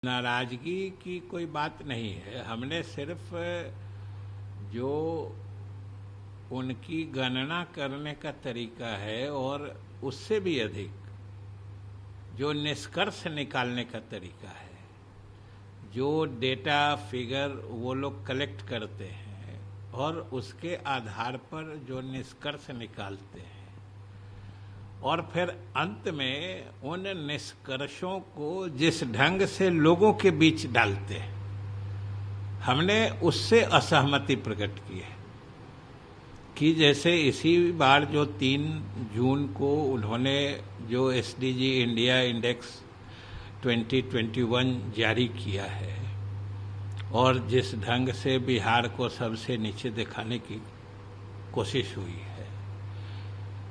नाराजगी की कोई बात नहीं है। हमने सिर्फ जो उनकी गणना करने का तरीका है और उससे भी अधिक जो निष्कर्ष निकालने का तरीका है, जो डेटा फिगर वो लोग कलेक्ट करते हैं और उसके आधार पर जो निष्कर्ष निकालते हैं और फिर अंत में उन निष्कर्षों को जिस ढंग से लोगों के बीच डालते हैं, हमने उससे असहमति प्रकट की है कि जैसे इसी बार जो 3 जून को उन्होंने जो एसडीजी इंडिया इंडेक्स 2021 जारी किया है और जिस ढंग से बिहार को सबसे नीचे दिखाने की कोशिश हुई है,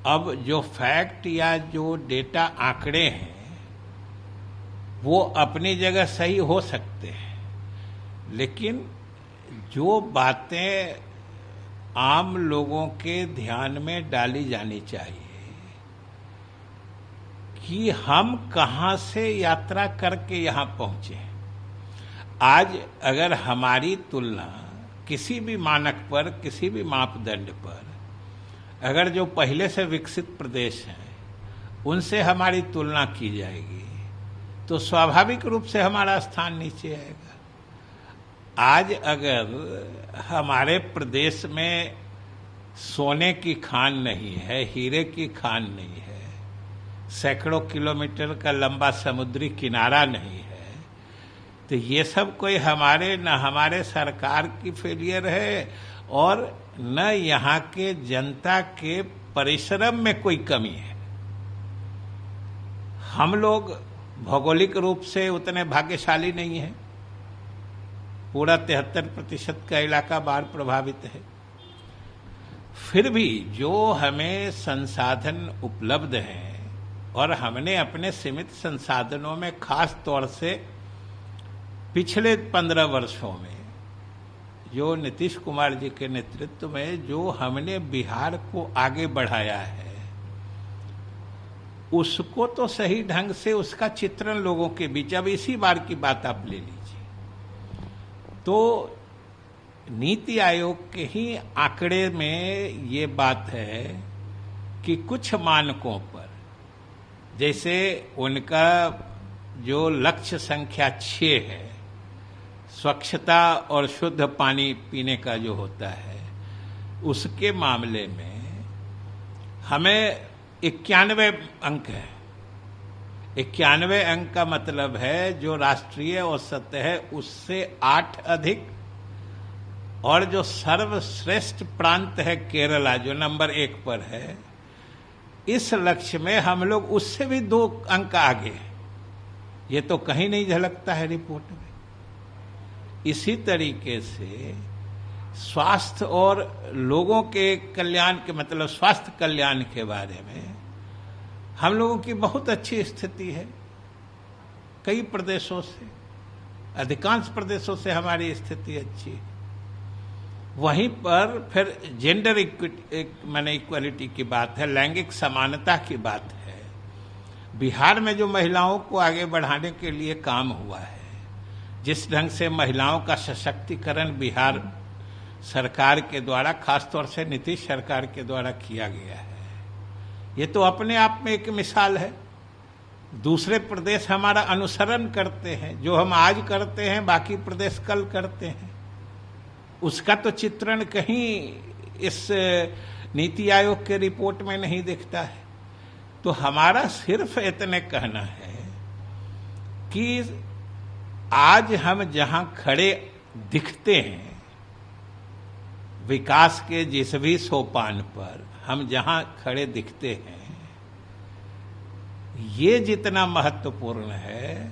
अब जो फैक्ट या जो डेटा आंकड़े हैं वो अपनी जगह सही हो सकते हैं, लेकिन जो बातें आम लोगों के ध्यान में डाली जानी चाहिए कि हम कहां से यात्रा करके यहां पहुंचे। आज अगर हमारी तुलना किसी भी मानक पर, किसी भी मापदंड पर, अगर जो पहले से विकसित प्रदेश हैं उनसे हमारी तुलना की जाएगी तो स्वाभाविक रूप से हमारा स्थान नीचे आएगा। आज अगर हमारे प्रदेश में सोने की खान नहीं है, हीरे की खान नहीं है, सैकड़ों किलोमीटर का लंबा समुद्री किनारा नहीं है, तो ये सब कोई हमारे न हमारे सरकार की फेलियर है और न यहाँ के जनता के परिश्रम में कोई कमी है। हम लोग भौगोलिक रूप से उतने भाग्यशाली नहीं हैं। पूरा 73% का इलाका बाढ़ प्रभावित है। फिर भी जो हमें संसाधन उपलब्ध हैं और हमने अपने सीमित संसाधनों में खास तौर से पिछले 15 वर्षों में जो नीतीश कुमार जी के नेतृत्व में जो हमने बिहार को आगे बढ़ाया है, उसको तो सही ढंग से उसका चित्रण लोगों के बीच, अब इसी बार की बात आप ले लीजिए तो नीति आयोग के ही आंकड़े में ये बात है कि कुछ मानकों पर, जैसे उनका जो लक्ष्य संख्या 6 है, स्वच्छता और शुद्ध पानी पीने का जो होता है, उसके मामले में हमें 91 अंक है। 91 अंक का मतलब है जो राष्ट्रीय औसत है उससे 8 अधिक, और जो सर्वश्रेष्ठ प्रांत है केरला जो नंबर 1 पर है, इस लक्ष्य में हम लोग उससे भी 2 अंक आगे हैं। ये तो कहीं नहीं झलकता है रिपोर्ट में। इसी तरीके से स्वास्थ्य और लोगों के कल्याण के मतलब स्वास्थ्य कल्याण के बारे में हम लोगों की बहुत अच्छी स्थिति है। कई प्रदेशों से, अधिकांश प्रदेशों से हमारी स्थिति अच्छी है। वहीं पर फिर जेंडर इक्वालिटी की बात है, लैंगिक समानता की बात है। बिहार में जो महिलाओं को आगे बढ़ाने के लिए काम हुआ है, जिस ढंग से महिलाओं का सशक्तिकरण बिहार सरकार के द्वारा, खासतौर से नीतीश सरकार के द्वारा किया गया है, ये तो अपने आप में एक मिसाल है। दूसरे प्रदेश हमारा अनुसरण करते हैं, जो हम आज करते हैं बाकी प्रदेश कल करते हैं। उसका तो चित्रण कहीं इस नीति आयोग के रिपोर्ट में नहीं दिखता है। तो हमारा सिर्फ इतने कहना है कि आज हम जहां खड़े दिखते हैं, विकास के जिस भी सोपान पर हम जहां खड़े दिखते हैं, ये जितना महत्वपूर्ण है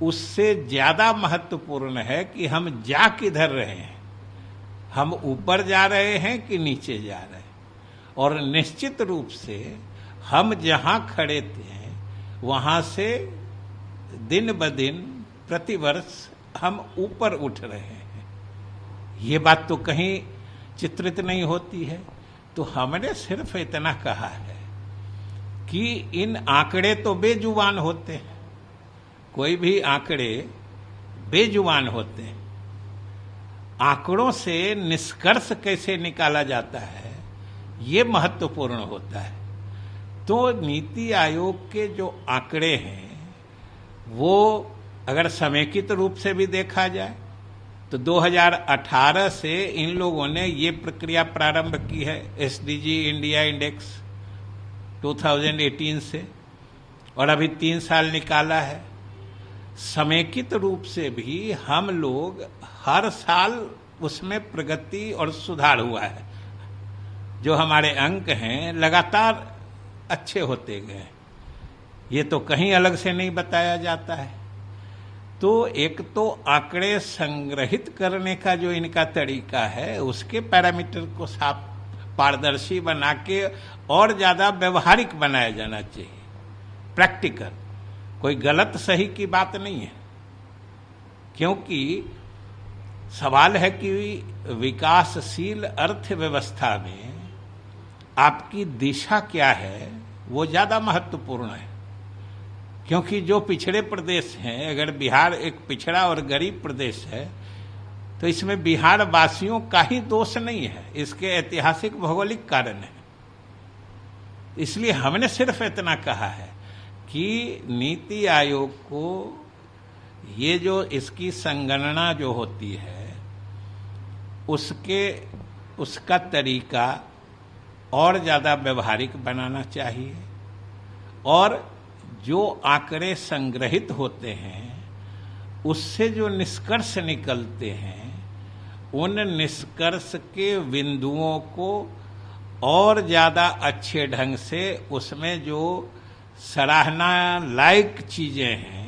उससे ज्यादा महत्वपूर्ण है कि हम जा किधर रहे हैं। हम ऊपर जा रहे हैं कि नीचे जा रहे हैं। और निश्चित रूप से हम जहां खड़े थे वहां से दिन ब दिन प्रतिवर्ष हम ऊपर उठ रहे हैं। ये बात तो कहीं चित्रित नहीं होती है। तो हमने सिर्फ इतना कहा है कि इन आंकड़े तो बेजुबान होते हैं। कोई भी आंकड़े बेजुबान होते हैं। आंकड़ों से निष्कर्ष कैसे निकाला जाता है, ये महत्वपूर्ण होता है। तो नीति आयोग के जो आंकड़े हैं वो अगर समेकित रूप से भी देखा जाए तो 2018 से इन लोगों ने ये प्रक्रिया प्रारंभ की है, एसडीजी इंडिया इंडेक्स 2018 से, और अभी 3 साल निकाला है। समेकित रूप से भी हम लोग हर साल उसमें प्रगति और सुधार हुआ है। जो हमारे अंक हैं लगातार अच्छे होते गए, ये तो कहीं अलग से नहीं बताया जाता है। तो एक तो आंकड़े संग्रहित करने का जो इनका तरीका है, उसके पैरामीटर को साफ पारदर्शी बना के और ज्यादा व्यवहारिक बनाया जाना चाहिए, प्रैक्टिकल। कोई गलत सही की बात नहीं है, क्योंकि सवाल है कि विकासशील अर्थव्यवस्था में आपकी दिशा क्या है, वो ज्यादा महत्वपूर्ण है। क्योंकि जो पिछड़े प्रदेश हैं, अगर बिहार एक पिछड़ा और गरीब प्रदेश है तो इसमें बिहार वासियों का ही दोष नहीं है, इसके ऐतिहासिक भौगोलिक कारण है। इसलिए हमने सिर्फ इतना कहा है कि नीति आयोग को ये जो इसकी संगणना जो होती है उसका तरीका और ज्यादा व्यवहारिक बनाना चाहिए, और जो आंकड़े संग्रहित होते हैं उससे जो निष्कर्ष निकलते हैं, उन निष्कर्ष के बिंदुओं को और ज्यादा अच्छे ढंग से उसमें जो सराहना लायक चीजें हैं,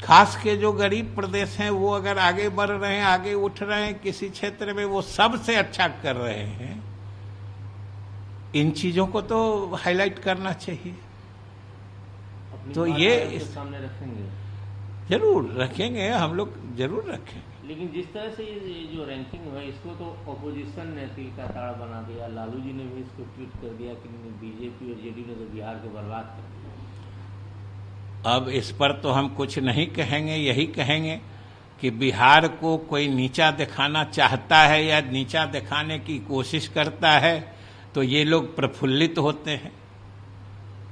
खास के जो गरीब प्रदेश हैं वो अगर आगे बढ़ रहे हैं, आगे उठ रहे हैं किसी क्षेत्र में, वो सबसे अच्छा कर रहे हैं, इन चीजों को तो हाईलाइट करना चाहिए। तो ये सामने रखेंगे, जरूर रखेंगे, हम लोग जरूर रखेंगे। लेकिन जिस तरह से ये जो रैंकिंग है इसको तो ऑपोजिशन ने तिल का ताड़ बना दिया। लालू जी ने भी इसको ट्वीट कर दिया कि बीजेपी और जेडीयू ने तो बिहार को बर्बाद कर दिया। अब इस पर तो हम कुछ नहीं कहेंगे, यही कहेंगे कि बिहार को कोई नीचा दिखाना चाहता है या नीचा दिखाने की कोशिश करता है तो ये लोग प्रफुल्लित होते हैं।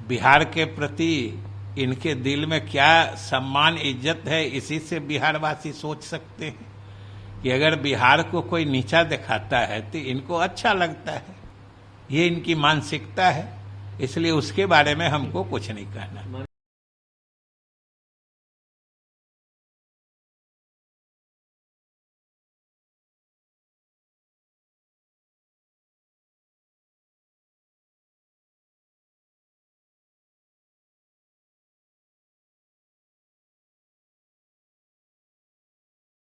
बिहार के प्रति इनके दिल में क्या सम्मान इज्जत है, इसी से बिहारवासी सोच सकते हैं कि अगर बिहार को कोई नीचा दिखाता है तो इनको अच्छा लगता है। ये इनकी मानसिकता है, इसलिए उसके बारे में हमको कुछ नहीं कहना।